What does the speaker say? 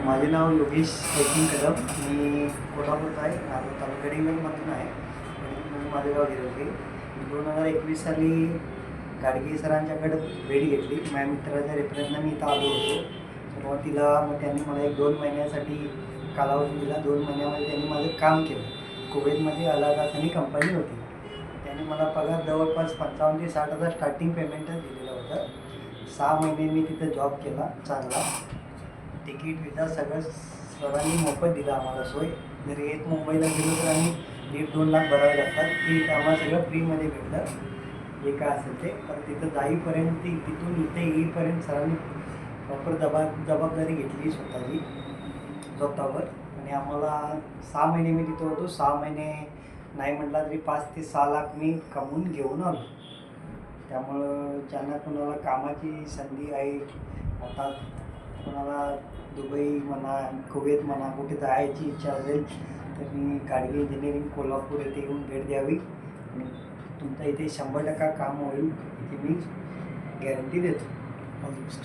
माझे नाव योगेश सचिन कदम. मी कोल्हापूरचा आहे. गडिंगलमधून आहे. माझे गाव गिरवली. 2021 साली गाडगे सरांच्याकडे भेट घेतली. माझ्या मित्राच्या रेफरन्सनं मी इथं आलो होतो. सुरुवातीला मग त्यांनी मला 1-2 महिन्यासाठी कालावधी दिला. 2 महिन्यामध्ये त्यांनी माझं काम केलं. कुवेतमध्ये अलादासनी कंपनी होती. त्यांनी मला पगार जवळपास 55,000 ते 60,000 स्टार्टिंग पेमेंटच दिलेलं होतं. 6 महिने मी तिथं जॉब केला चांगला. तिकीट विजा सगळं सरांनी मोफत दिलं आम्हाला सोय. जरी एक मुंबईला गेलो तर आम्ही 1.5-2 लाख भरावे लागतात. ती आम्हाला सगळं फ्रीमध्ये भेटलं. जे काय असेल ते. पण तिथं जाईपर्यंत तिथून इथे येईपर्यंत सरांनी प्रॉपर जबाबदारी घेतली स्वतःवर. आणि आम्हाला 6 महिने मी तिथं होतो. 6 महिने नाही म्हटला तरी 5 ते 6 लाख मी कमवून घेऊन आलो. त्यामुळं ज्यांना कोणाला कामाची संधी आहे, आता कोणाला दुबई म्हणा, कुवेत म्हणा, कुठे जायची इच्छा असेल तर मी गाडगे इंजिनिअरिंग कोल्हापूर येथे येऊन भेट द्यावी. आणि तुमचं इथे 100% काम होईल याची मी गॅरंटी देतो. All the best.